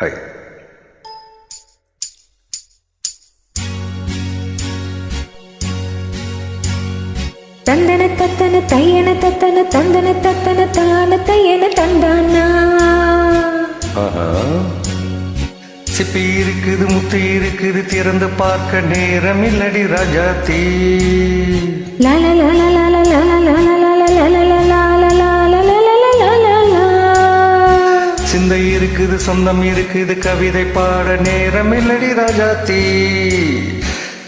High. தந்தன தத்தன தையன தத்தன தந்தன தத்தன தான தையன தந்தானா. சிப்பி இருக்குது, முத்து இருக்குது, திறந்து பார்க்க நேரம் இல்லடி ராஜாத்தி. லாலா லாலா லாலா லாலா லாலா லாலா லாலா லாலா லாலா. சிந்தை இருக்குது, சொந்தம் இருக்குது, கவிதை பாட நேரம் இல்லடி ராஜாத்தி.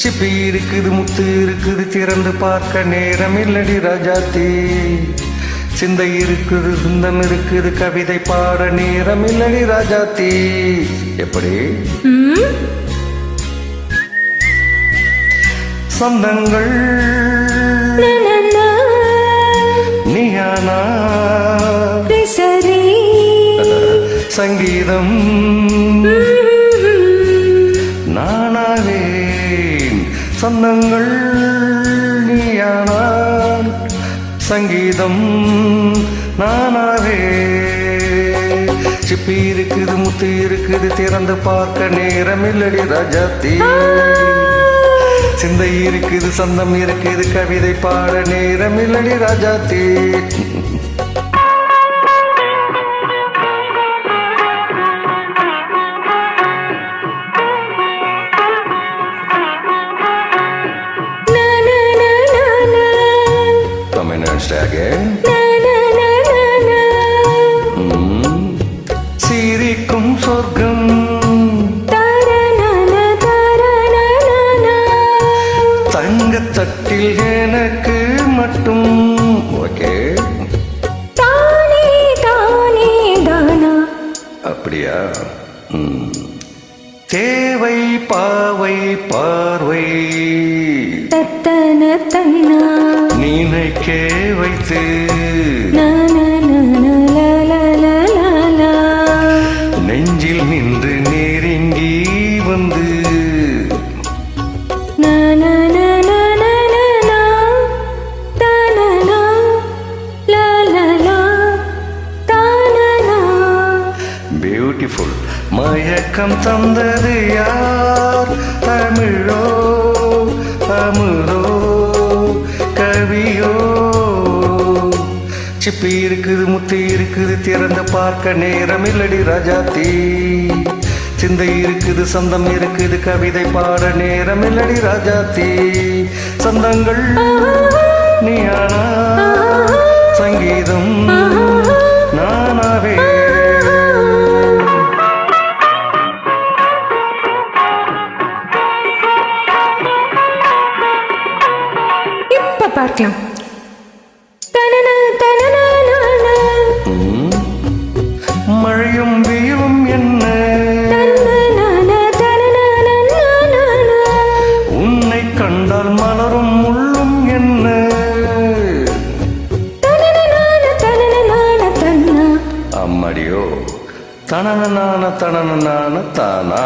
சிப்பி இருக்குது, முத்து இருக்குது, திறந்து பார்க்க நேரம் இல்லடி ராஜாத்தி. சிந்தை இருக்குது, சொந்தம் இருக்குது, கவிதை பாட நேரம் இல்லடி ராஜாத்தி. எப்படி சொந்தங்கள் நீயானா சரி சங்கீதம் நானாவேன். சொந்தங்கள் நீயானான், சங்கீதம் நானாவே. சிப்பி இருக்குது, முத்து இருக்குது, திறந்து பார்க்க நேரம் இல்லடி ராஜாத்தி. சிந்தை இருக்குது, சொந்தம் இருக்குது, கவிதை பாட நேரம் இல்லடி ராஜாத்தி. சிரிக்கும் சொர்க்கம் தங்கத்தட்டில் எனக்கு மட்டும். ஓகே, தானே தானே தானா. அப்படியா? தேவை பாவை பார்வை தத்தன தன்னா நினைக்க வைத்து நெஞ்சில் நின்று நெருங்கி வந்து பியூட்டிஃபுல் மயக்கம் தந்தது யார்? தமிழோ அமுதோ கவியோ? சிப்பி இருக்குது, முத்து இருக்குது, திறந்து பார்க்க நேரம் இல்லடி ராஜாத்தி. சிந்தை இருக்குது, சொந்தம் இருக்குது, கவிதை பாட நேரம் இல்லடி ராஜாத்தி. சொந்தங்கள் நீயானா, சங்கீதம் நானாவே. இப்ப பார்க்கலாம். மழையும் வெயிலும் என்ன, உன்னை கண்டால் மலரும் முள்ளும் என்ன. அம்மடியோ தனனான தனனான தானா.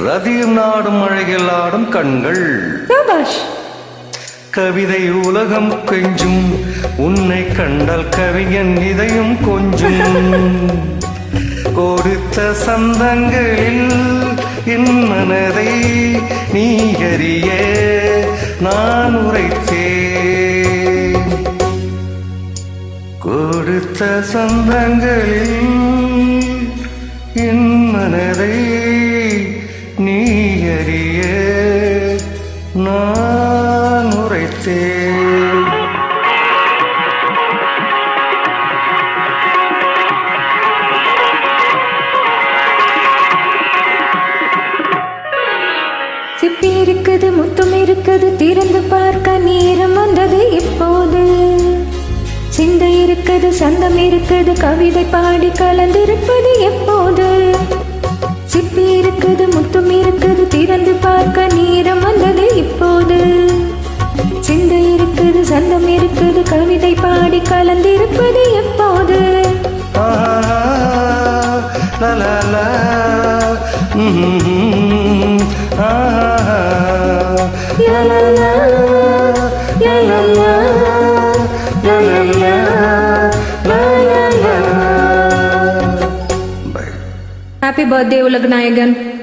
ரதியும் நாடும் அழகில் ஆடும் கண்கள். கவிதை உலகம் கெஞ்சும், உன்னை கண்டால் கவிஞன் இதயம் கொஞ்சும். கொடுத்த சந்தங்களில் என் மனதை நீ அறிய நான் உரைத்தேன். கொடுத்த சந்தங்களில் என் மனதை நீ அறிய நான் உரைத்தேன். சிப்பி இருக்குது, முத்தும் இருக்குது, திறந்து பார்க்க நேரம் வந்தது இப்போது. சிந்தை இருக்குது, சந்தம் இருக்குது, கவிதை பாடி கலந்திருப்பது எப்போது. சிப்பி இருக்குது, முத்தும் இருக்குது, திறந்து பார்க்க நேரம் வந்தது இப்போது. சிந்தை இருக்குது, சந்தம் இருக்குது, கவிதை பாடி கலந்திருப்பது எப்போது. ஹாப்பி பர்த்டே உலக நாயகன்.